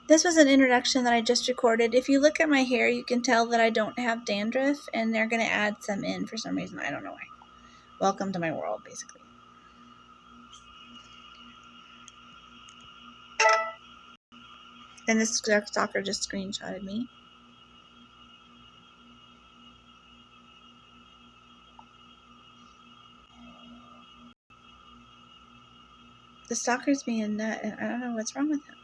This was an introduction that I just recorded. If you look at my hair, you can tell that I don't have dandruff, and they're going to add some in for some reason. I don't know why. Welcome to my world, basically. And this stalker just screenshotted me. The stalker's being a nut, and I don't know what's wrong with him.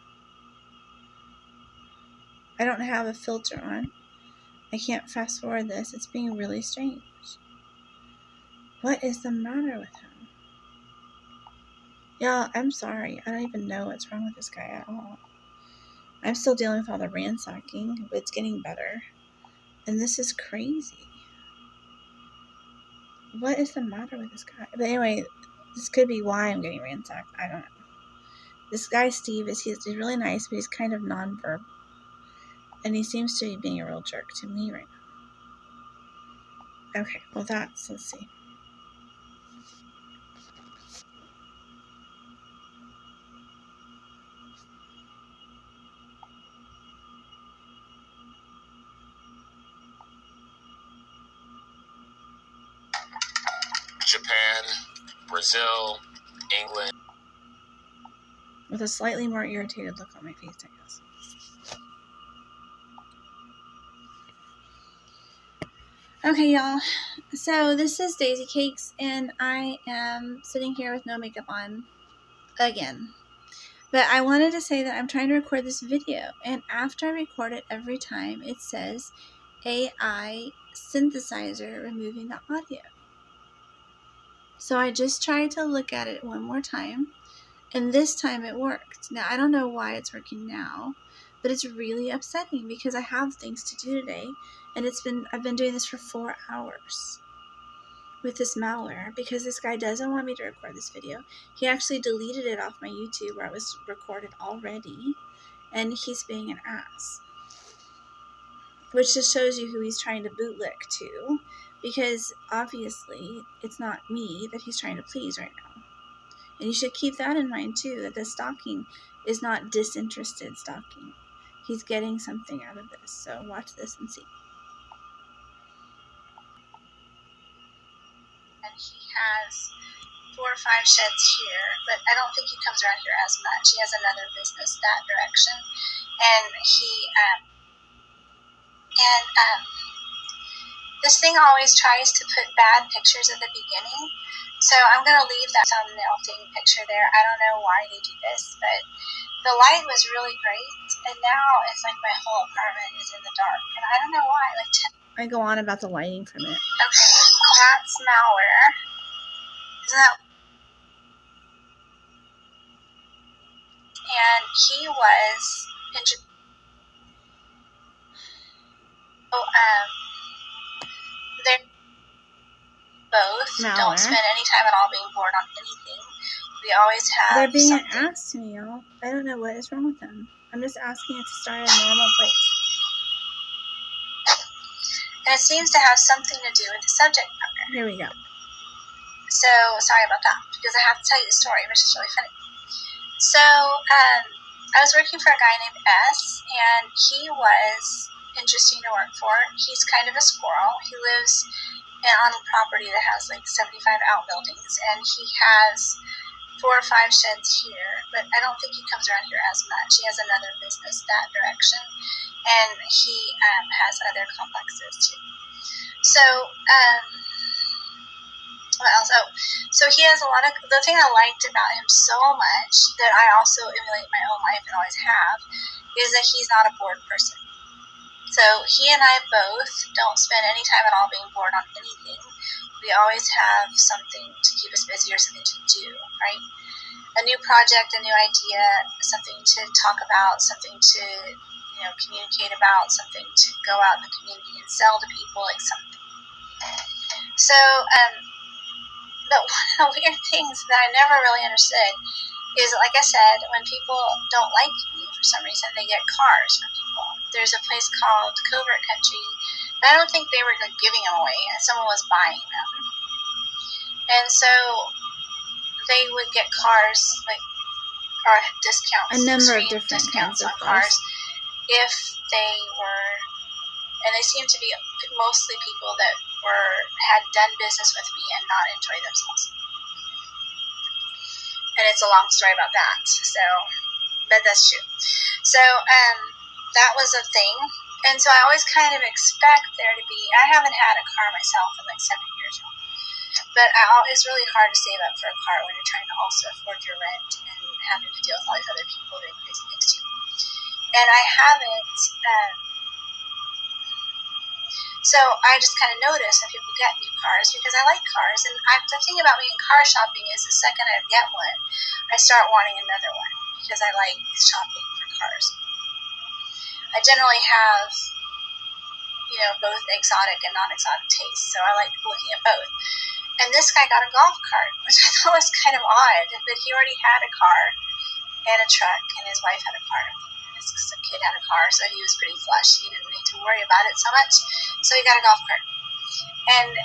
I don't have a filter on. I can't fast forward this. It's being really strange. What is the matter with him? Y'all, I'm sorry. I don't even know what's wrong with this guy at all. I'm still dealing with all the ransacking, but it's getting better. And this is crazy. What is the matter with this guy? But anyway, this could be why I'm getting ransacked. I don't know. This guy, Steve, he's really nice, but he's kind of nonverbal. And he seems to be being a real jerk to me right now. Okay, well let's see. Japan, Brazil, England. With a slightly more irritated look on my face, I guess. Okay, y'all. So this is Daisycakes, and I am sitting here with no makeup on again. But I wanted to say that I'm trying to record this video, and after I record it every time, it says AI synthesizer removing the audio. So I just tried to look at it one more time, and this time it worked. Now, I don't know why it's working now, but it's really upsetting because I have things to do today, and I've been doing this for 4 hours with this malware because this guy doesn't want me to record this video. He actually deleted it off my YouTube where it was recorded already, and he's being an ass. Which just shows you who he's trying to bootlick to, because obviously it's not me that he's trying to please right now. And you should keep that in mind too, that the stalking is not disinterested stalking. He's getting something out of this, so watch this and see. And he has 4 or 5 sheds here, but I don't think he comes around here as much. He has another business that direction, and this thing always tries to put bad pictures at the beginning, so I'm going to leave that thumbnail thing picture there. I don't know why they do this, but the light was really great, and now it's like my whole apartment is in the dark, and I don't know why. I go on about the lighting for a minute. Okay, that's malware. Isn't that? And he was interested. They're both malware. Don't spend any time at all being bored on anything. We always have. They're being something. An ass to me, y'all. I don't know what is wrong with them. I'm just asking it to start a normal place. And it seems to have something to do with the subject matter. Here we go. So, sorry about that, because I have to tell you the story, which is really funny. So, I was working for a guy named S, and he was interesting to work for. He's kind of a squirrel. He lives on a property that has like 75 outbuildings, and he has 4 or 5 sheds here, but I don't think he comes around here as much. He has another business that direction, and he has other complexes too. So, what else? Oh, so he has a lot of, the thing I liked about him so much that I also emulate in my own life and always have, is that he's not a bored person. So he and I both don't spend any time at all being bored on anything. We always have something to keep us busy or something to do, right? A new project, a new idea, something to talk about, something to, communicate about, something to go out in the community and sell to people, like something. So, but one of the weird things that I never really understood is, like I said, when people don't like me for some reason, they get cars from people. There's a place called Covert Country, but I don't think they were giving them away. Someone was buying them. And so they would get cars, or discounts. A number of different kinds of cars. if they were, and they seemed to be mostly people that had done business with me and not enjoyed themselves. And it's a long story about that. So, but that's true. So, that was a thing. And so I always kind of expect there to be, I haven't had a car myself in like 7 years now. But it's really hard to save up for a car when you're trying to also afford your rent and having to deal with all these other people doing crazy things too. And I haven't, so I just kind of notice when people get new cars because I like cars. And the thing about me in car shopping is the second I get one, I start wanting another one because I like shopping for cars. I generally have, both exotic and non-exotic tastes, so I like looking at both. And this guy got a golf cart, which I thought was kind of odd, but he already had a car and a truck, and his wife had a car, and his kid had a car, so he was pretty flush. He didn't need to worry about it so much, so he got a golf cart. And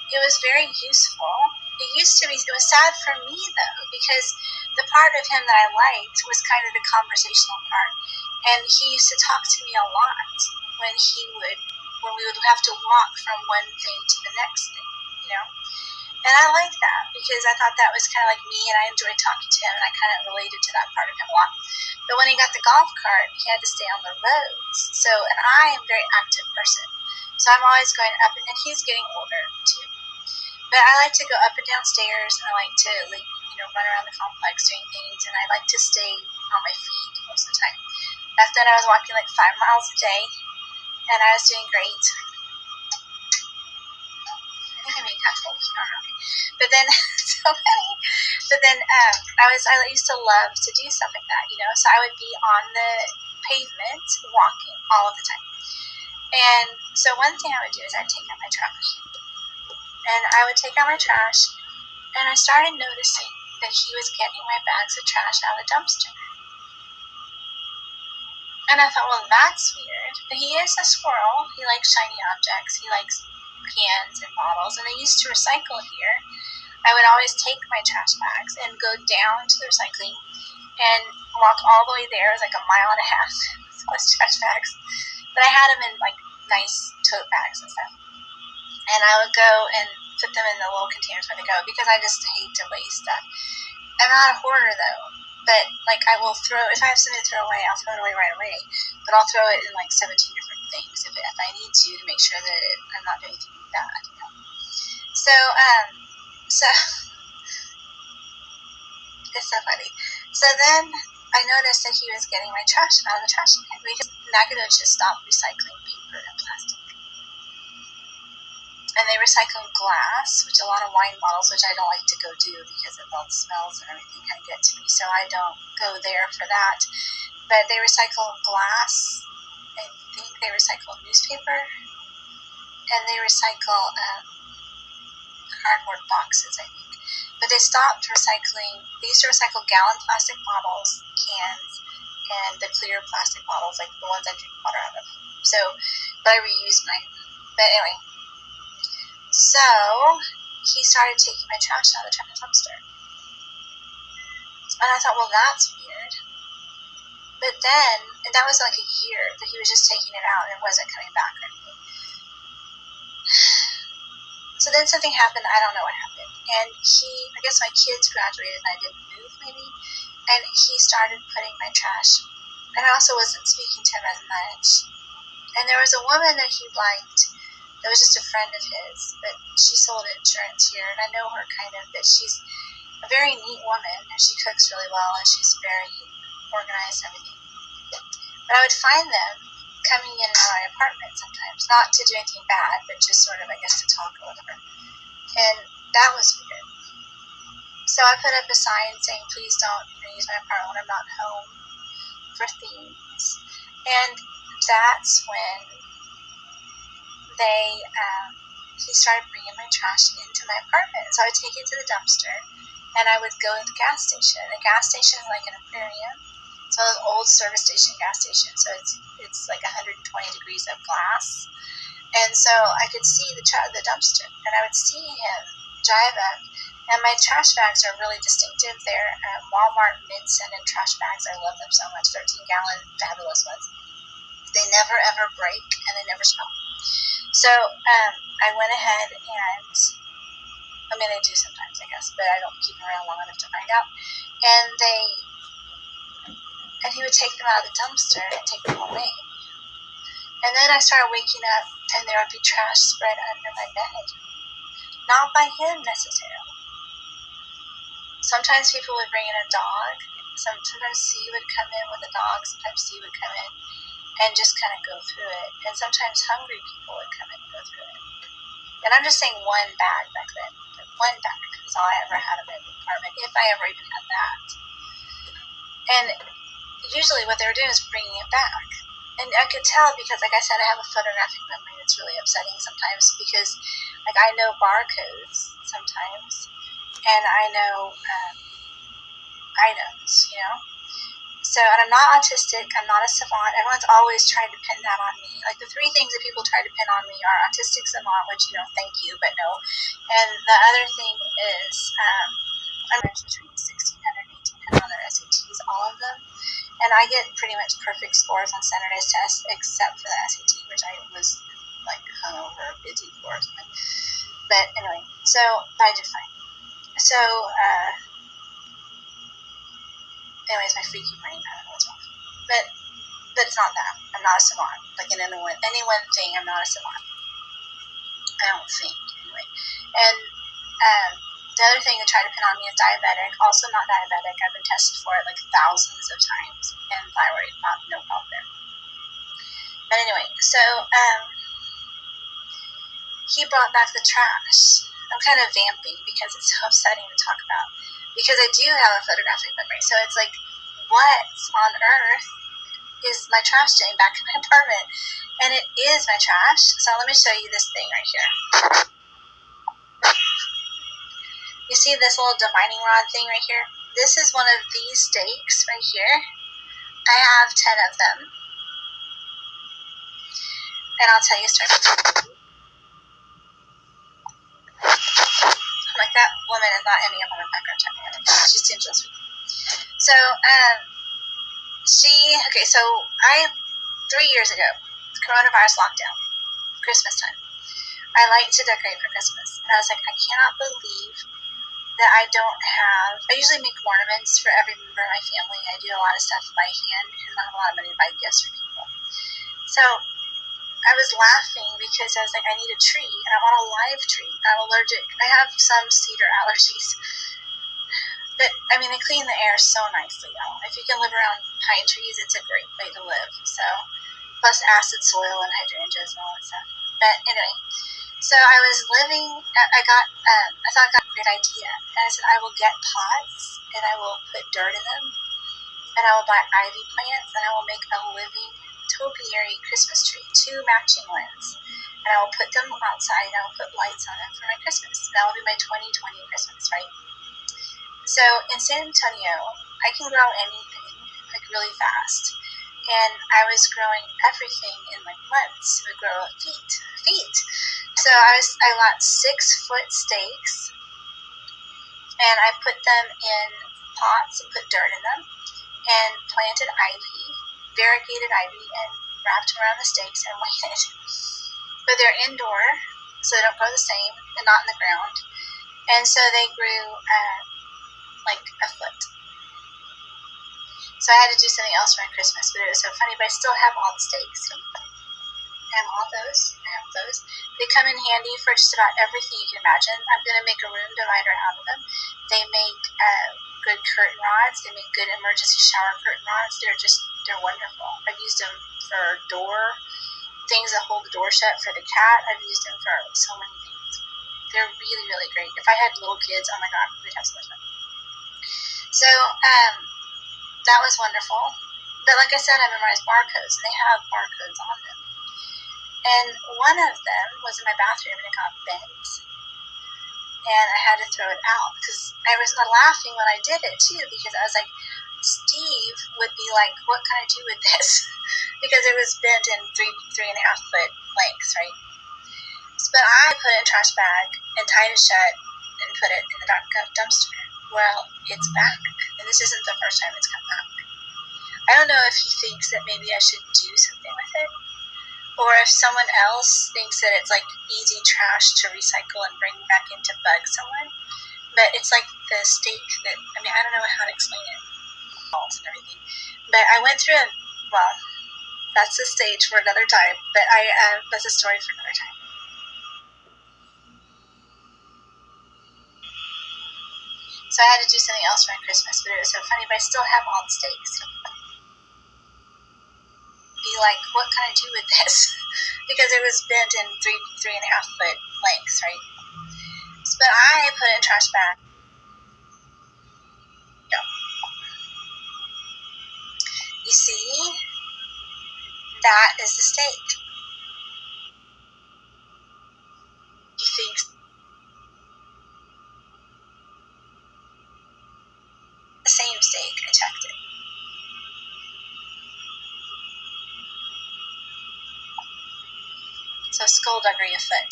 it was very useful. It was sad for me, though, because the part of him that I liked was kind of the conversational part. And he used to talk to me a lot when we would have to walk from one thing to the next thing, And I liked that because I thought that was kind of like me, and I enjoyed talking to him, and I kind of related to that part of him a lot. But when he got the golf cart, he had to stay on the roads. So, and I am a very active person. So I'm always going up, and he's getting older too. But I like to go up and down stairs, and I like to run around the complex doing things, and I like to stay on my feet most of the time. Back then I was walking like 5 miles a day, and I was doing great. I think I'm being kind of old, but then I used to love to do stuff like that, So I would be on the pavement walking all of the time. And so one thing I would do is I'd take out my trash. And I would take out my trash, and I started noticing that he was getting my bags of trash out of the dumpster. And I thought, well, that's weird. But he is a squirrel. He likes shiny objects. He likes cans and bottles. And they used to recycle here. I would always take my trash bags and go down to the recycling and walk all the way there. It was like a mile and a half with those trash bags. But I had them in like nice tote bags and stuff. And I would go and put them in the little containers where they go because I just hate to waste stuff. I'm not a hoarder though. But, I will if I have something to throw away, I'll throw it away right away. But I'll throw it in, 17 different things if I need to make sure that I'm not doing anything bad, So, it's so funny. So then I noticed that he was getting my trash out of the trash can because Nacogdoches stopped recycling paper and plastic. And they recycle glass, which a lot of wine bottles, which I don't like to go do because of all the smells and everything kind of get to me, so I don't go there for that. But they recycle glass, I think they recycle newspaper, and they recycle cardboard boxes, I think. But they stopped recycling. They used to recycle gallon plastic bottles, cans, and the clear plastic bottles, like the ones I drink water out of. So, but I reused mine. But anyway. So, he started taking my trash out of the trash dumpster. And I thought, well, that's weird. But then, and that was like a year that he was just taking it out and it wasn't coming back or anything. So then something happened, I don't know what happened. And I guess my kids graduated and I didn't move maybe. And he started putting my trash. And I also wasn't speaking to him as much. And there was a woman that he liked. That was just a friend of his, but she sold insurance here, and I know her kind of, but she's a very neat woman, and she cooks really well, and she's very organized and everything. But I would find them coming in and out of my apartment sometimes, not to do anything bad, but just sort of, I guess, to talk or whatever. And that was weird. So I put up a sign saying, please don't use my apartment when I'm not home for things. And that's when he started bringing my trash into my apartment. So I would take it to the dumpster, and I would go to the gas station. The gas station is like an aquarium. It's one of those old service station gas stations, so it's like 120 degrees of glass. And so I could see the dumpster, and I would see him drive up, And my trash bags are really distinctive. They're Walmart mid-scented trash bags. I love them so much. 13-gallon, fabulous ones. They never ever break and they never smell. So I went ahead and, I mean, they do sometimes, I guess, but I don't keep them around long enough to find out. And he would take them out of the dumpster and take them away. And then I started waking up and there would be trash spread under my bed. Not by him necessarily. Sometimes people would bring in a dog. Sometimes C would come in with a dog. Sometimes C would come in and just kind of go through it. And sometimes hungry people would come in and go through it. And I'm just saying one bag back then. Like one bag is all I ever had in my apartment, if I ever even had that. And usually what they were doing is bringing it back. And I could tell because, like I said, I have a photographic memory that's really upsetting sometimes because, like, I know barcodes sometimes, and I know items, you know? So, and I'm not autistic, I'm not a savant. Everyone's always tried to pin that on me. Like, the three things that people try to pin on me are autistic, savant, which, you know, thank you, but no. And the other thing is, I'm between 1,600 and 1,800 on their SATs, all of them. And I get pretty much perfect scores on standardized tests, except for the SAT, which I was, like, hungover, busy for or something. But anyway, so I did fine. So, anyways, my freaky brain, I don't know what's wrong. But it's not that. I'm not a savant. Like, in any one thing, I'm not a savant. I don't think, anyway. And the other thing they try to pin on me is diabetic. Also not diabetic. I've been tested for it, like, thousands of times. And thyroid, no problem there. But anyway, so he brought back the trash. I'm kind of vamping because it's so upsetting to talk about. Because I do have a photographic memory. So it's like, what on earth is my trash doing back in my apartment? And it is my trash. So let me show you this thing right here. You see this little divining rod thing right here? This is one of these stakes right here. I have 10 of them. And I'll tell you a story. Like, that woman is not ending up on a background check. She seems real sweet. So, so 3 years ago, coronavirus lockdown, Christmas time, I like to decorate for Christmas. And I was like, I cannot believe that I usually make ornaments for every member of my family. I do a lot of stuff by hand because I don't have a lot of money to buy gifts for people. So I was laughing because I was like, I need a tree and I want a live tree. I'm allergic. I have some cedar allergies. But, I mean, they clean the air so nicely, y'all. If you can live around pine trees, it's a great way to live. So, plus acid soil and hydrangeas and all that stuff. But anyway, so I was I thought I got a great idea. And I said, I will get pots and I will put dirt in them. And I will buy ivy plants and I will make a living topiary Christmas tree, 2 matching ones. And I will put them outside and I will put lights on them for my Christmas. That will be my 2020 Christmas, right? So in San Antonio, I can grow anything, like, really fast. And I was growing everything in, like, months. It would grow feet. So I got 6-foot stakes, and I put them in pots and put dirt in them, and planted ivy, variegated ivy, and wrapped them around the stakes and waited. But they're indoor, so they don't grow the same, and not in the ground. And so they grew like a foot. So I had to do something else for my Christmas, but it was so funny. But I still have all the stakes. I have all those. I have those. They come in handy for just about everything you can imagine. I'm going to make a room divider out of them. They make good curtain rods. They make good emergency shower curtain rods. They're wonderful. I've used them for things that hold the door shut for the cat. I've used them for so many things. They're really, really great. If I had little kids, oh my God, we'd have so much fun. So, that was wonderful. But like I said, I memorized barcodes, and they have barcodes on them. And one of them was in my bathroom, and it got bent. And I had to throw it out, because I was laughing when I did it, too, because I was like, Steve would be like, what can I do with this? Because it was bent in 3.5 foot lengths, right? But I put it in a trash bag and tied it shut and put it in the dumpster. Well, it's back, and this isn't the first time it's come back. I don't know if he thinks that maybe I should do something with it, or if someone else thinks that it's like easy trash to recycle and bring back in to bug someone. But it's like the steak that, I mean, I don't know how to explain it, and everything. But I went through well, that's the stage for another time, but that's a story for another time. So I had to do something else around Christmas, but it was so funny. But I still have all the steaks. Be like, what can I do with this? Because it was bent in 3.5 foot lengths, right? But I put it in a trash bag. You see, that is the steak. He thinks the same steak. I checked it. So skullduggery afoot.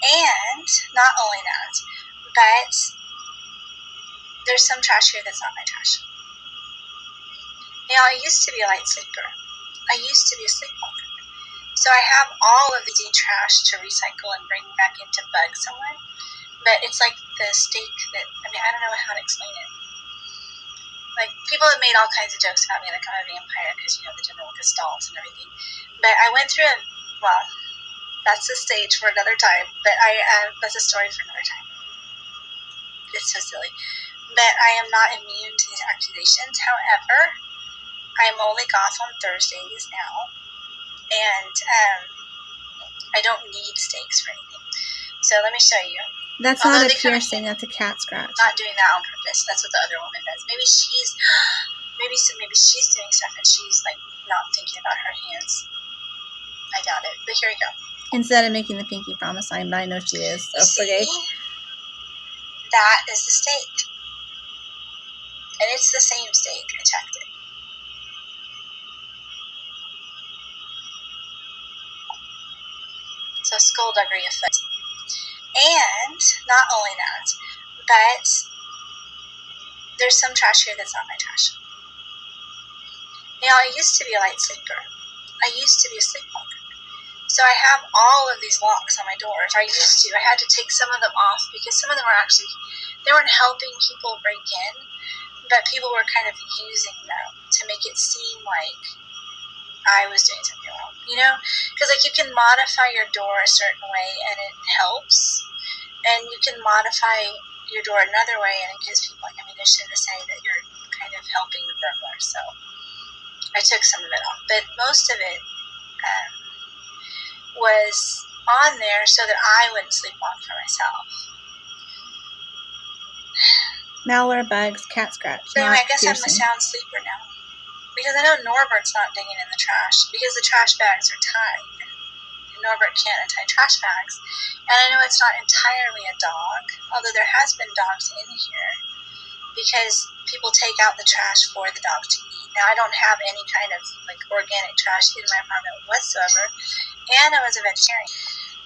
And not only that, but there's some trash here that's not my trash. You know, I used to be a light sleeper. I used to be a sleepwalker. So I have all of the trash to recycle and bring back in to bug someone. But it's like the steak that, I mean, I don't know how to explain it. Like, people have made all kinds of jokes about me, like I'm a vampire, because, you know, the general gestalt and everything. But I went through well, that's the stage for another time, but that's a story for another time. It's so silly. But I am not immune to these accusations. However, I'm only goth on Thursdays now, and I don't need steaks for anything. So let me show you. That's not a piercing, that's a cat scratch. Not doing that on purpose. That's what the other woman does. Maybe she's doing stuff and she's like not thinking about her hands. I doubt it. But here we go. Instead of making the pinky promise sign, but I know she is. So See? That is the steak. And it's the same steak. I checked it. So skullduggery afoot. And not only that, but there's some trash here that's not my trash. Now, I used to be a light sleeper. I used to be a sleepwalker. So I have all of these locks on my doors. I had to take some of them off because some of them they weren't helping people break in, but people were kind of using them to make it seem like I was doing something wrong, you know? Because, like, you can modify your door a certain way and it helps, and you can modify your door another way and it gives people ammunition to say that you're kind of helping the burglar. So I took some of it off, but most of it was on there so that I wouldn't sleepwalk for myself. Malware, bugs, cat scratch. So anyway, I guess I'm a sound sleeper now. Because I know Norbert's not digging in the trash because the trash bags are tied. And Norbert can't untie trash bags. And I know it's not entirely a dog, although there has been dogs in here because people take out the trash for the dog to eat. Now, I don't have any kind of like organic trash in my apartment whatsoever, and I was a vegetarian.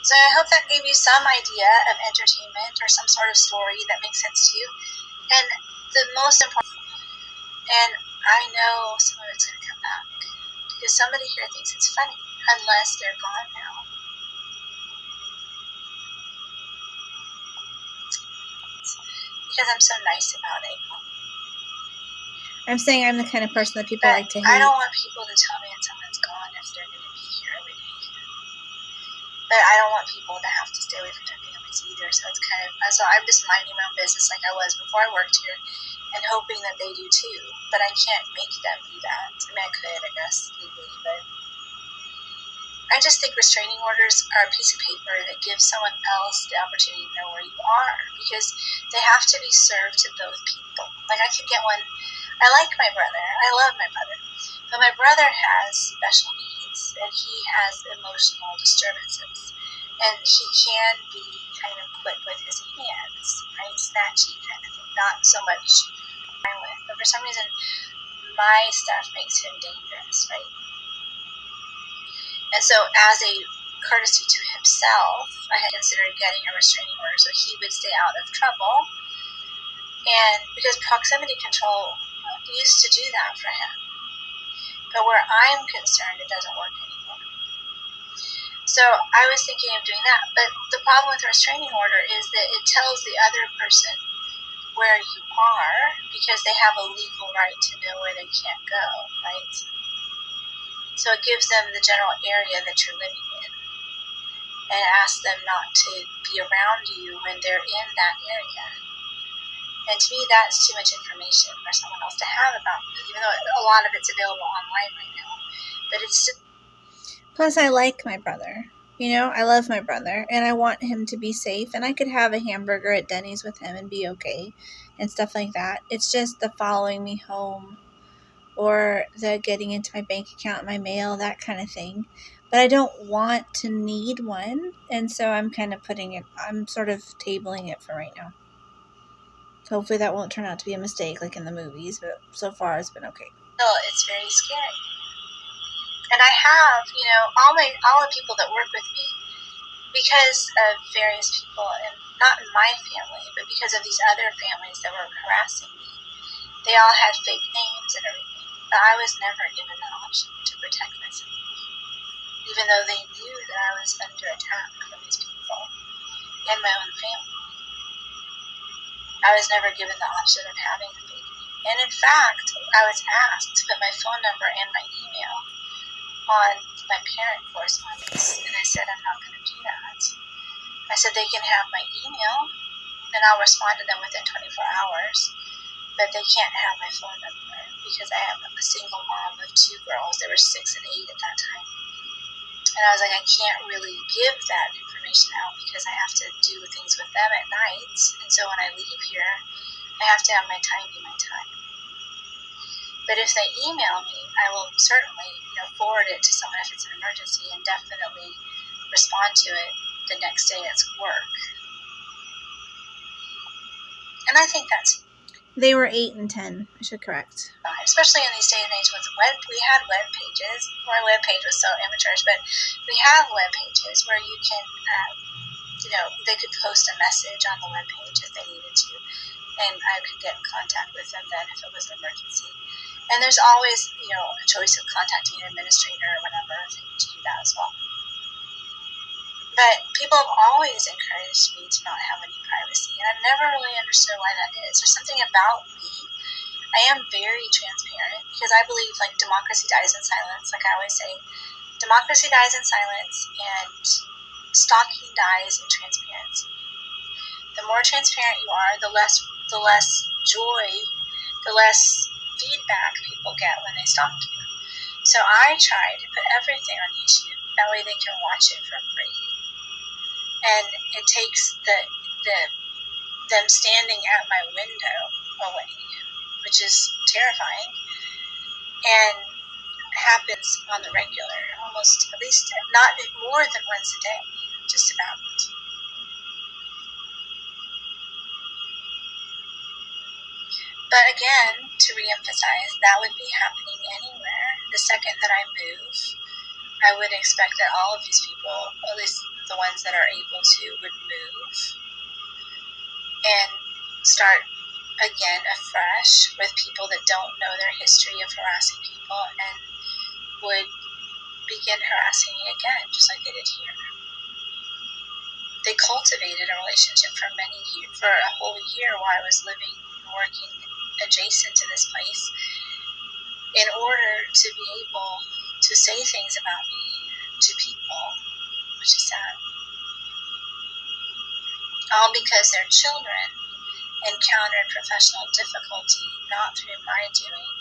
So I hope that gave you some idea of entertainment or some sort of story that makes sense to you. And the most important, and I know some of it's going to come back because somebody here thinks it's funny, unless they're gone now. Because I'm so nice about it. I'm saying I'm the kind of person that people like to hate. I don't want people to tell me that someone's gone if they're going to be here every day. But I don't want people to have to stay away from their families either. So it's so I'm just minding my own business like I was before I worked here and hoping that they do too. But I can't make them do that. I mean, I could, I guess, legally, but I just think restraining orders are a piece of paper that gives someone else the opportunity to know where you are because they have to be served to both people. Like, I could get one. I like my brother. I love my brother. But my brother has special needs and he has emotional disturbances. And he can be kind of quick with his hands, right? Snatchy kind of thing. Not so much violent. But for some reason, my stuff makes him dangerous, right? And so as a courtesy to himself, I had considered getting a restraining order so he would stay out of trouble. And because proximity control used to do that for him. But where I'm concerned, it doesn't work anymore. So I was thinking of doing that. But the problem with a restraining order is that it tells the other person where you are because they have a legal right to know where they can't go, right? So it gives them the general area that you're living in and asks them not to be around you when they're in that area. And to me, that's too much information for someone else to have about me, even though a lot of it's available online right now. But it's still... Plus, I like my brother. You know, I love my brother, and I want him to be safe, and I could have a hamburger at Denny's with him and be okay, and stuff like that. It's just the following me home, or the getting into my bank account, my mail, that kind of thing. But I don't want to need one, and so I'm kind of I'm sort of tabling it for right now. Hopefully that won't turn out to be a mistake like in the movies, but so far it's been okay. It's very scary. And I have, all the people that work with me, because of various people, and not in my family, but because of these other families that were harassing me, they all had fake names and everything. But I was never given the option to protect myself, even though they knew that I was under attack from these people and my own family. I was never given the option of having a fake name. And in fact, I was asked to put my phone number and my email on my parent correspondence, and I said I'm not going to do that. I said they can have my email, and I'll respond to them within 24 hours, but they can't have my phone number because I am a single mom of 2 girls. They were 6 and 8 at that time. And I was like, I can't really give that information out because I have to do things with them at night. And so when I leave here, I have to have my time be my time. But if they email me, I will certainly, forward it to someone if it's an emergency, and definitely respond to it the next day at work. And I think that's... They were 8 and 10, I should correct. Especially in these day and age with we had web pages. My web page was so amateurish, but we have web pages where you can, they could post a message on the web page if they needed to, and I could get in contact with them then if it was an emergency. And there's always, a choice of contacting an administrator or whatever if they need to do that as well. But people have always encouraged me to not have any privacy, and I've never really understood why that is. There's something about me. I am very transparent because I believe, democracy dies in silence. Like I always say, democracy dies in silence, and stalking dies in transparency. The more transparent you are, the less joy, the less feedback people get when they stalk you. So I try to put everything on YouTube. That way they can watch it for free. And it takes them standing at my window away, which is terrifying, and happens on the regular, almost at least not more than once a day, just about. But again, to reemphasize, that would be happening anywhere. The second that I move, I would expect that all of these people, at least the ones that are able to, would move and start again afresh with people that don't know their history of harassing people and would begin harassing me again, just like they did here. They cultivated a relationship for a whole year while I was living and working adjacent to this place in order to be able to say things about me to people, which is sad. All because their children encountered professional difficulty, not through my doing,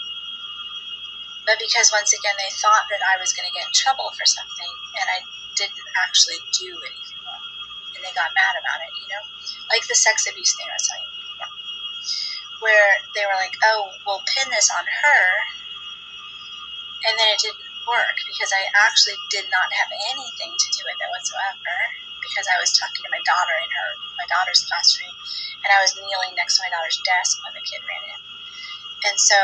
but because once again they thought that I was going to get in trouble for something, and I didn't actually do anything wrong, and they got mad about it, like the sex abuse thing I was telling you before, where they were like, oh, we'll pin this on her, and then it didn't work because I actually did not have anything to do with it whatsoever, because I was talking to my daughter in my daughter's classroom, and I was kneeling next to my daughter's desk when the kid ran in. And so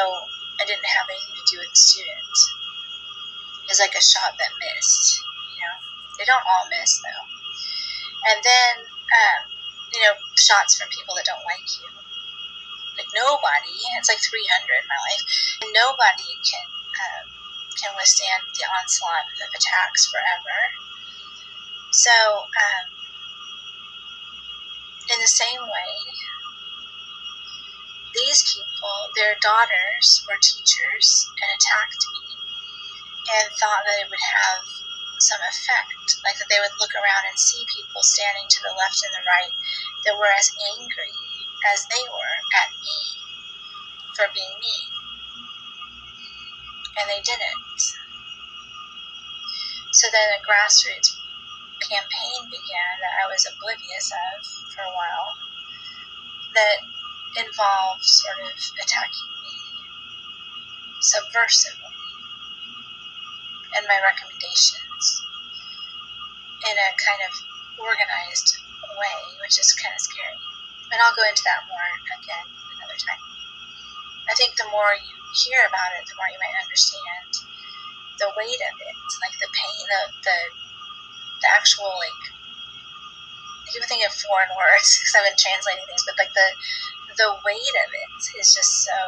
I didn't have anything to do with the student. It was like a shot that missed, They don't all miss, though. And then, shots from people that don't like you. Like, nobody, it's like 300 in my life, and nobody can withstand the onslaught of attacks forever. So, in the same way, these people, their daughters were teachers and attacked me and thought that it would have some effect, like that they would look around and see people standing to the left and the right that were as angry as they were at me for being me. And they didn't. So then a grassroots campaign began that I was oblivious of for a while that involved sort of attacking me subversively and my recommendations in a kind of organized way, which is kind of scary. And I'll go into that more again another time. I think the more you hear about it, the more you might understand the weight of it, like the pain, the actual, like, I keep thinking of foreign words because I've been translating things, but like the weight of it is just so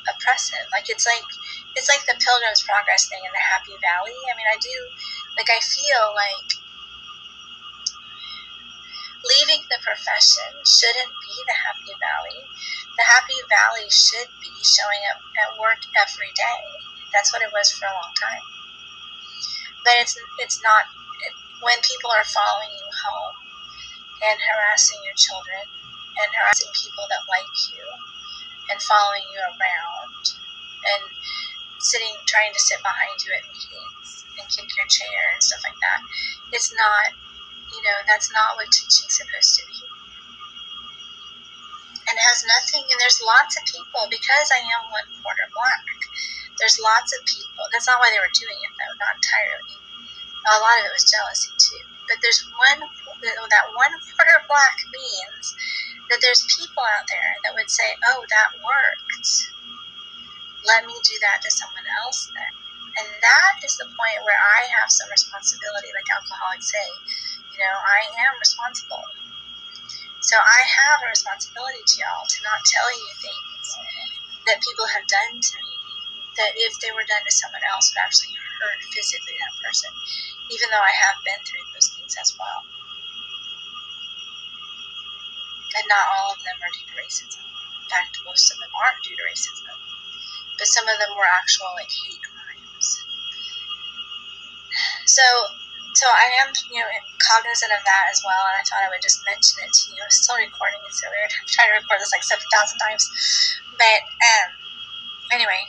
oppressive. Like it's like the Pilgrim's Progress thing in the Happy Valley. I mean, I feel like leaving the profession shouldn't be the Happy Valley. The Happy Valley should be showing up at work every day. That's what it was for a long time. But it's not. When people are following you home and harassing your children and harassing people that like you and following you around and trying to sit behind you at meetings and kick your chair and stuff like that, it's not, that's not what teaching's supposed to be. And it has nothing, and there's lots of people, because I am 1/4 black, there's lots of people, that's not why they were doing it though, not entirely. A lot of it was jealousy too. But there's that 1/4 black means that there's people out there that would say, oh, that worked. Let me do that to someone else then. And that is the point where I have some responsibility, like alcoholics say, I am responsible. So I have a responsibility to y'all to not tell you things that people have done to me that if they were done to someone else would actually hurt physically that person, even though I have been through those things as well. And not all of them are due to racism. In fact, most of them aren't due to racism. But some of them were actual, like, hate crimes. So I am, cognizant of that as well, and I thought I would just mention it to you. I'm still recording, it's so weird. I've tried to record this like 7,000 times. But, anyway.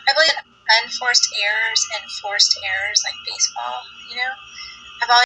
I believe in unforced errors and forced errors, like baseball, I've always